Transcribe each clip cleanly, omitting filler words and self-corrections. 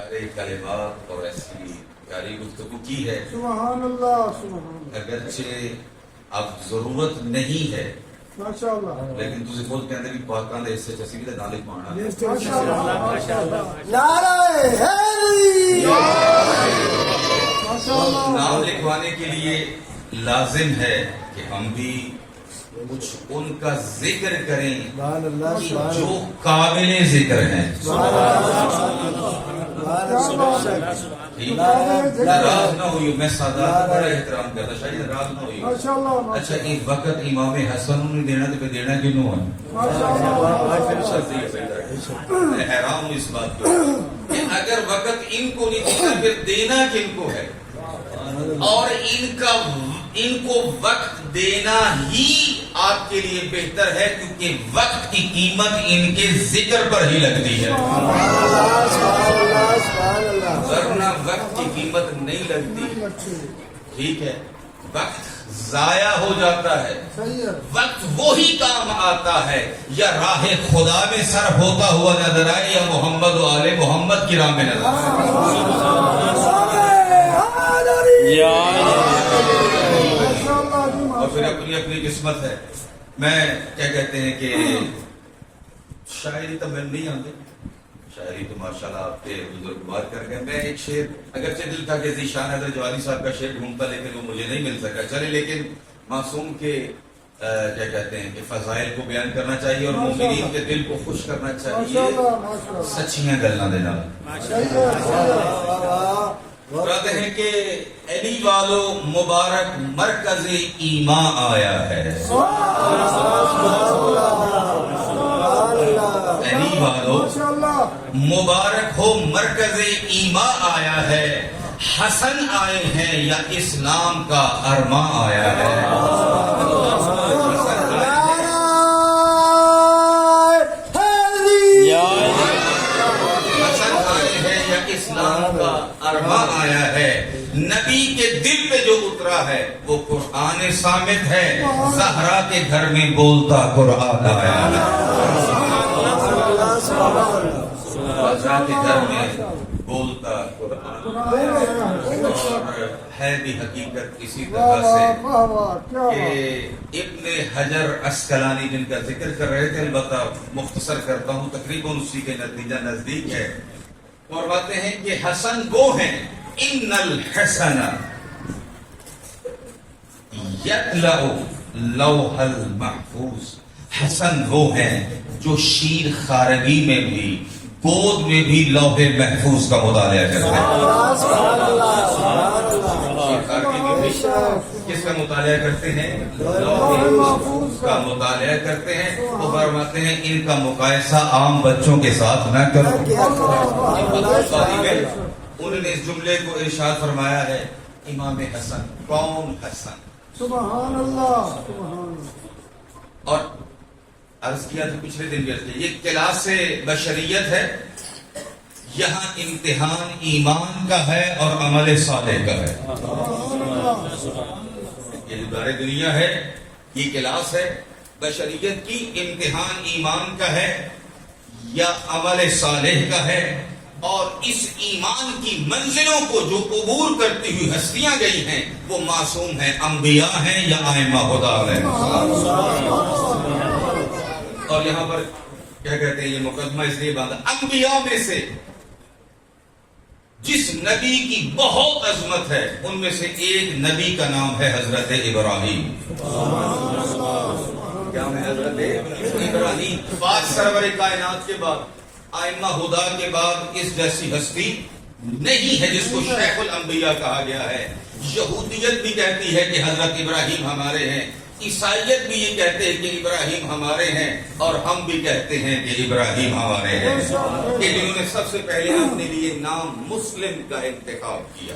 پیارے کلمات اور ایسی پیاری گفتگو کی ہے. سبحان اللہ سبحان اللہ. اگرچہ اب ضرورت نہیں ہے ماشاء اللہ. لیکن تسی خود کہتے بھی پاکاں دے حصے چ اسی بھی تے نال پانا. ماشاء اللہ ماشاء اللہ. نعرہ حیدری. ماشاء اللہ. نام لکھوانے کے لیے لازم ہے کہ ہم بھی کچھ ان کا ذکر کریں سبحان اللہ کہ سبحان جو اللہ. قابل ذکر ہیں. ٹھیک ہے؟ ناراض نہ ہوئی. میں سادات بڑا احترام کرتا شاید ناراض نہ ہوئی. ماشاء اللہ. اچھا ایک وقت امام حسن نے دینا تو پھر دینا کیوں ہے؟ ماشاء اللہ. میں حیران ہوں اس بات کو کہ اگر وقت ان کو نہیں دینا پھر دینا کن کو ہے؟ اور ان کو وقت دینا ہی آپ کے لیے بہتر ہے کیونکہ وقت کی قیمت ان کے ذکر پر ہی لگتی ہے. ورنہ وقت کی قیمت نہیں لگتی. ٹھیک ہے؟ وقت ضائع ہو جاتا ہے. صحیح ہے. وقت وہی کام آتا ہے یا راہ خدا میں صرف ہوتا ہوا نظر آئے یا محمد و آل محمد کی راہ میں نظر آئے. اور پھر اپنی اپنی قسمت ہے. میں کیا کہتے ہیں کہ شاعری تو میں نہیں آتی. شاعری تو ماشاءاللہ آپ کے بزرگوار کر گئے. میں ایک شعر اگرچہ دل تھا کہ ذیشان حضرت جوانی صاحب کا شعر ڈھونڈتا لیکن وہ مجھے نہیں مل سکا. چلے لیکن معصوم کے کیا کہتے ہیں کہ فضائل کو بیان کرنا چاہیے اور مومنین کے دل کو خوش کرنا چاہیے سچیاں گلاں دے نال. کہتے ہیں کہ علی والو مبارک مرکز ایمان آیا ہے. علی والو مبارک ہو مرکز ایمان آیا ہے. حسن آئے ہیں یا اسلام کا ارماں آیا ہے. اسلام کا ارماں آیا ہے. نبی کے دل پہ جو اترا ہے وہ قرآن صامت ہے. زہرا کے گھر میں بولتا قرآن آیا ہے. زہرا کے گھر میں بولتا قرآن ہے بھی حقیقت اسی طرح سے کہ ابن حجر عسقلانی جن کا ذکر کر رہے تھے البتہ مختصر کرتا ہوں تقریباً اسی کے نتیجہ نزدیک ہے. فرماتے ہیں کہ حسن وہ ہیں ان الحسن یطلع لوح المحفوظ. حسن وہ ہیں جو شیر خارگی میں بھی گود میں بھی لوح محفوظ کا مطالعہ کرتے ہیں. کس کا مطالعہ کرتے ہیں؟ لوح محفوظ کا مطالعہ کرتے ہیں. وہ فرماتے ہیں ان کا مقایسہ عام بچوں کے ساتھ نہ کرو. انہوں نے اس جملے کو ارشاد فرمایا ہے امام حسن. کون حسن؟ سبحان اللہ سبحان اللہ. اور عرض کیا تھا پچھلے دن بھی عرض کیا یہ کلاس بشریت ہے. یہاں امتحان ایمان کا ہے اور عمل صالح کا ہے. یہ جو دار دنیا ہے یہ کلاس ہے بشریت کی. امتحان ایمان کا ہے یا عمل صالح کا ہے. اور اس ایمان کی منزلوں کو جو عبور کرتی ہوئی ہستیاں گئی ہیں وہ معصوم ہیں, انبیاء ہیں یا ائمہ خدا ہیں. اور یہاں پر کیا کہتے ہیں یہ مقدمہ اس لیے باندھا انبیاء میں سے جس نبی کی بہت عظمت ہے ان میں سے ایک نبی کا نام ہے حضرت ابراہیم. کیا ہے حضرت ابراہیم. بعد سرور کائنات کے بعد ائمہ ہدا کے بعد اس جیسی ہستی نہیں ہے جس کو شیخ الانبیاء کہا گیا ہے. یہودیت بھی کہتی ہے کہ حضرت ابراہیم ہمارے ہیں. عیسائیت بھی یہ کہتے ہیں کہ ابراہیم ہمارے ہیں. اور ہم بھی کہتے ہیں کہ ابراہیم ہمارے ہیں کہ جنہوں نے سب سے پہلے اپنے لیے نام مسلم کا انتخاب کیا,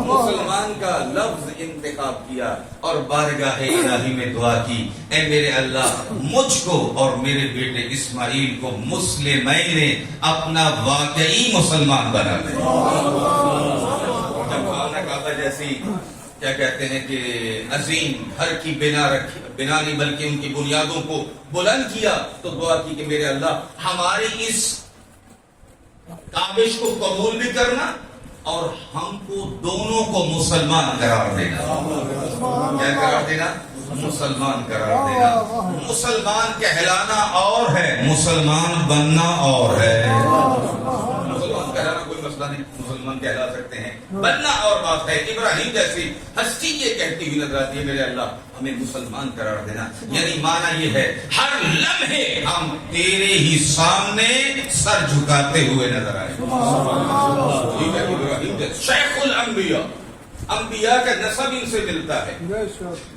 مسلمان کا لفظ انتخاب کیا اور بارگاہ الہی میں دعا کی اے میرے اللہ مجھ کو اور میرے بیٹے اسماعیل کو مسلمین نے اپنا واقعی مسلمان بنا دے. جب خانہ کعبہ جیسی کیا کہتے ہیں کہ عظیم گھر کی بنا نہیں بلکہ ان کی بنیادوں کو بلند کیا تو دعا کی کہ میرے اللہ ہماری اس کابش کو قبول بھی کرنا اور ہم کو دونوں کو مسلمان قرار دینا. کیا قرار دینا؟ مسلمان قرار دینا. مسلمان کہلانا اور ہے، مسلمان بننا اور ہے. مسلمان کہلانا کوئی مسئلہ نہیں، مسلمان کہلا سکتے ہیں، بننا اور بات ہے. ابراہیم جیسی ہستی یہ کہتی ہوئی نظر آتی ہے میرے اللہ ہمیں مسلمان قرار دینا، یعنی معنی یہ ہے ہر لمحے ہم تیرے ہی سامنے سر جھکاتے ہوئے نظر آئے. ٹھیک ہے، ابراہیم جیسے شیخ الانبیاء، انبیاء کا نسب ان سے ملتا ہے،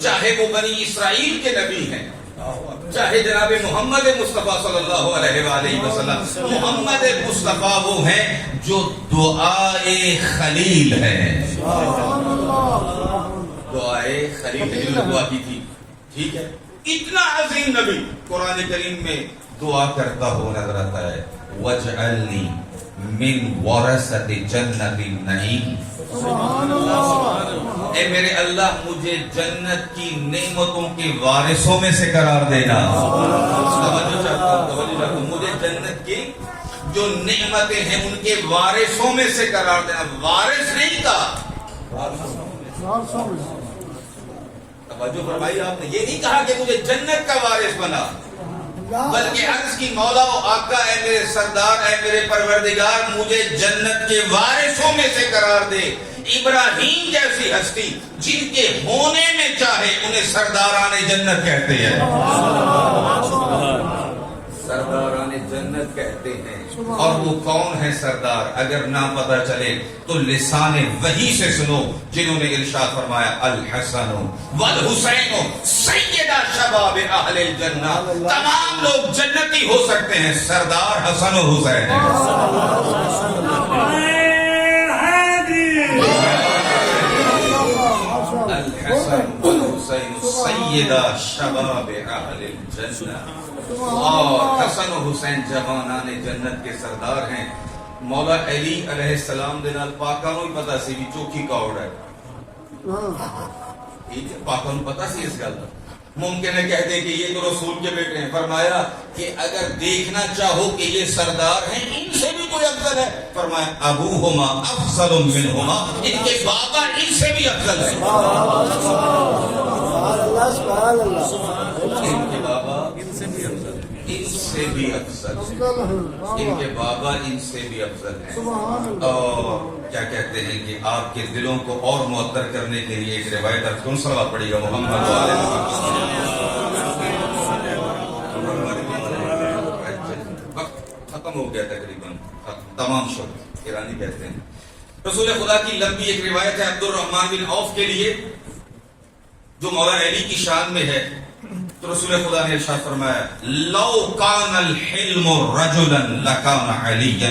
چاہے وہ بنی اسرائیل کے نبی ہیں، چاہے جناب محمد مصطفیٰ صلی اللہ علیہ وآلہ وسلم. محمد مصطفیٰ وہ ہیں جو دعائے خلیل ہیں. دعائے خلیل نے دعا کی تھی. ٹھیک ہے، اتنا عظیم نبی قرآن کریم میں دعا کرتا ہوا نظر آتا ہے، وَاجْعَلْنِي مِنْ وَرَثَةِ جَنَّةِ النَّعِيمِ. اے میرے اللہ مجھے جنت کی نعمتوں کے وارثوں میں سے قرار دینا. توجہ چاہتا ہوں، مجھے جنت کی جو نعمتیں ہیں ان کے وارثوں میں سے قرار دینا. وارث نہیں کہا، توجہ فرمائی آپ نے، یہ نہیں کہا کہ مجھے جنت کا وارث بنا، بلکہ عرض کی مولا و آقا اے میرے سردار، اے میرے پروردگار مجھے جنت کے وارثوں میں سے قرار دے. ابراہیم جیسی ہستی جن کے ہونے میں چاہے انہیں سرداران جنت کہتے ہیں، سرداران جنت کہتے ہیں. اور وہ کون ہے سردار؟ اگر نہ پتہ چلے تو لسان وحی سے سنو، جنہوں نے ارشاد فرمایا الحسن والحسین سیدہ شباب اہل الجنہ. تمام لوگ جنتی ہو سکتے ہیں، سردار حسن و حسین ہے. الحسن والحسین سیدہ شباب اہل الجنہ. اور حسن و حسین جوانان جنت کے سردار ہیں. مولا علی علیہ السلام دے نال پاکاں نوں پتہ سی بھی چوکھی کوڑ ہے. ٹھیک ہے، پاکاں نوں پتہ سی اس گل دا. ممکن ہے کہہ دے کہ یہ تو رسول کے بیٹے ہیں. فرمایا کہ اگر دیکھنا چاہو کہ یہ سردار ہیں ان سے بھی کوئی افضل ہے، فرمایا ابوہما افضل منہما، ان کے بابا ان سے بھی افضل ہے. ان کے بابا ان سے بھی افضل، ان کے بابا ان سے بھی افضل ہیں. اور کیا کہتے ہیں کہ آپ کے دلوں کو اور معطر کرنے کے لیے ایک روایت کون صلوات پڑے گا محمد والے وقت ختم ہو گیا تقریباً، تمام شب ایرانی کہتے ہیں. رسول خدا کی لمبی ایک روایت ہے عبد الرحمن بن عوف کے لیے جو مولا علی کی شان میں ہے. تو رسول خدا نے ارشاد فرمایا لو کان الحلم رجلا لکان علیا.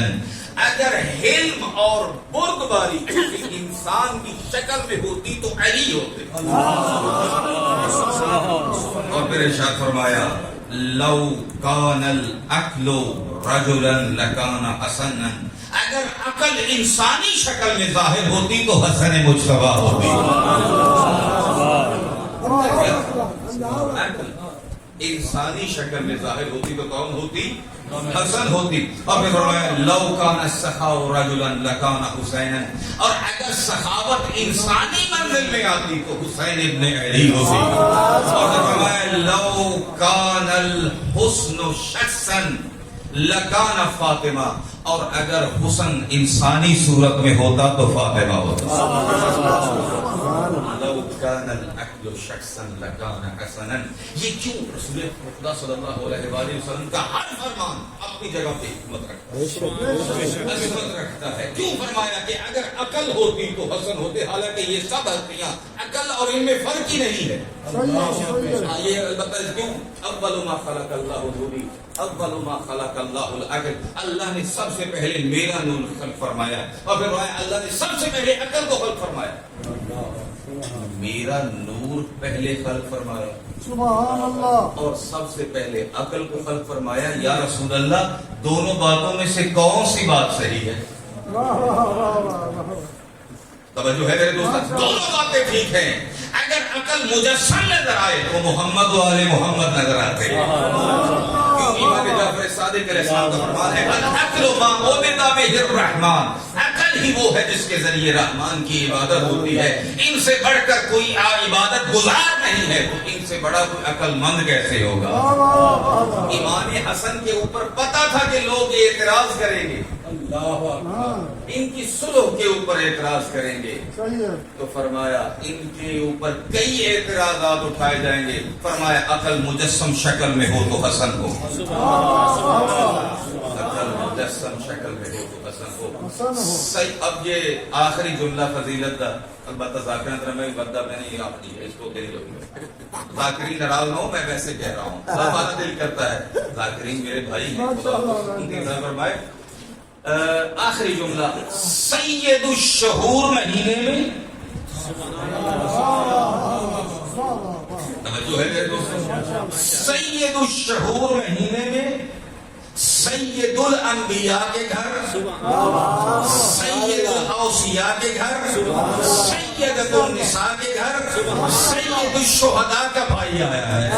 اگر حلم اور بردباری انسان کی شکل میں ہوتی تو علی ہوتے. اور پھر ارشاد فرمایا لو کان العقل رجلا لکان حسنا. اگر عقل انسانی شکل میں ظاہر ہوتی تو حسن مجتبی ہوتی. انسانی شکل میں ظاہر ہوتی تو کون ہوتی؟ حسن ہوتی. اور پھر فرمایا لو کان السخاء رجلا لکان حسینا. اور اگر سخاوت انسانی منزل میں آتی تو حسین ابن علی ہوتی. اور پھر فرمایا لو کان الحسن شخصا لکان فاطمہ. اور اگر حسن انسانی صورت میں ہوتا تو فاطمہ ہوتا. لو کان العقل شخصا لکان حسنا. یہ کیوں رسول خدا صلی اللہ علیہ وآلہ وسلم کا ہر فرمان اپنی جگہ پہ حکمت رکھتا ہے. کیوں فرمایا کہ اگر عقل ہوتی تو حسن ہوتے، حالانکہ یہ سب ہستیاں عقل اور ان میں فرق ہی نہیں ہے. یہ البتہ کیوں اول ما خلق اللہ نوری، اول ما خلق اللہ العقل. اللہ نے سب سے پہلے میرا نور خلق فرمایا، اور پھر اللہ نے سب سے پہلے عقل کو خلق فرمایا. میرا نور پہلے خلق فرمایا سبحان اللہ، اور سب سے پہلے عقل کو خلق فرمایا. یا رسول اللہ دونوں باتوں میں سے کون سی بات صحیح ہے؟ توجہ ہے میرے دوست، دونوں باتیں ٹھیک ہیں. اگر عقل مجسم نظر آئے تو محمد والے محمد نظر آتے ہیں. کیوں امام جعفر صادق علیہ السلام کا فرمان ہے العقل ما عبد به الرحمن، عقل ہی وہ ہے جس کے ذریعے رحمان کی عبادت ہوتی ہے. ان سے بڑھ کر کوئی عبادت گزار نہیں ہے تو ان سے بڑا کوئی عقل مند کیسے ہوگا؟ امام حسن کے اوپر پتا تھا کہ لوگ اعتراض کریں گے، ان کی صلح کے اوپر اعتراض کریں گے، تو فرمایا ان کے اوپر کئی اعتراضات اٹھائے جائیں گے. فرمایا عقل مجسم شکل میں ہو تو حسن ہو، عقل مجسم شکل میں ہو تو حسن ہو. صحیح. اب یہ آخری جملہ فضیلت کا البتہ ذاکرین طرح میں بدہ میں نہیں آپ اس کو کہہ لوں ذاکرین ناراض نہ ہو، میں ویسے کہہ رہا ہوں، ہمارا دل کرتا ہے ذاکرین میرے بھائی ہیں، خدا ان کی رضا فرمائے. آخری جملہ سید الشہور مہینے میں توجہ ہے میرے دوستوں، سید الشہور مہینے میں سید الانبیاء کے گھر، سید الاوصیاء کے گھر، سید النساء کے گھر، سید الشہداء کا بھائی آیا ہے.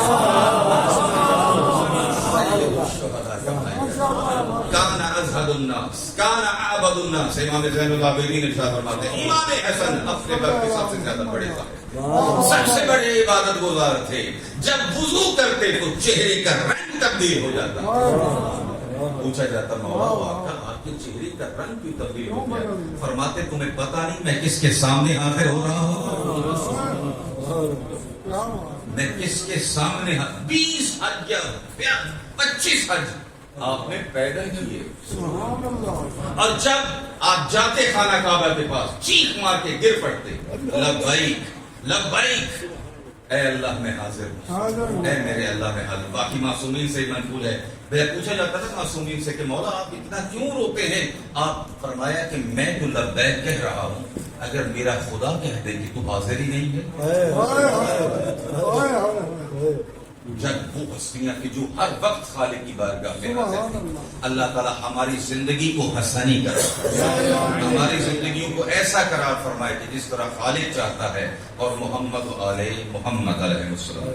کان ازہد الناس کان اعبد الناس. امام زین العابدین ارشاد فرماتے ہیں امام حسن اپنے وقت کے سب سے زیادہ بڑے صاحب، سب سے بڑے عبادت گزار تھے. جب وضو کرتے تو چہرے کا رنگ تبدیل ہو جاتا. پوچھا جاتا مولا آپ کے چہرے کا رنگ کیوں تبدیل ہو گیا؟ فرماتے تمہیں پتا نہیں میں کس کے سامنے حاضر ہو رہا ہوں، میں کس کے سامنے 20 حج یا 25 حج آپ نے پیدا کیے. اور جب آپ جاتے خانہ کعبہ کے پاس چیخ مار کے گر پڑتے لبیک لبیک، اے اللہ میں حاضر ہوں، اے میرے اللہ میں حاضر. باقی معصومین سے منقول ہے. پوچھا جاتا تھا معصومین سے کہ مولا آپ اتنا کیوں روتے ہیں؟ آپ فرمایا کہ میں جو لبیک کہہ رہا ہوں اگر میرا خدا کہہ دے کہ تو حاضر ہی نہیں ہے. جب وہ ہستیاں کہ جو ہر وقت خالق کی بارگاہ میں حاضر ہیں، اللہ تعالی ہماری زندگی کو حسنی کرے، ہماری زندگیوں کو ایسا قرار فرمائے کہ جس طرح خالق چاہتا ہے. اور محمد و آل محمد علیہ السلام.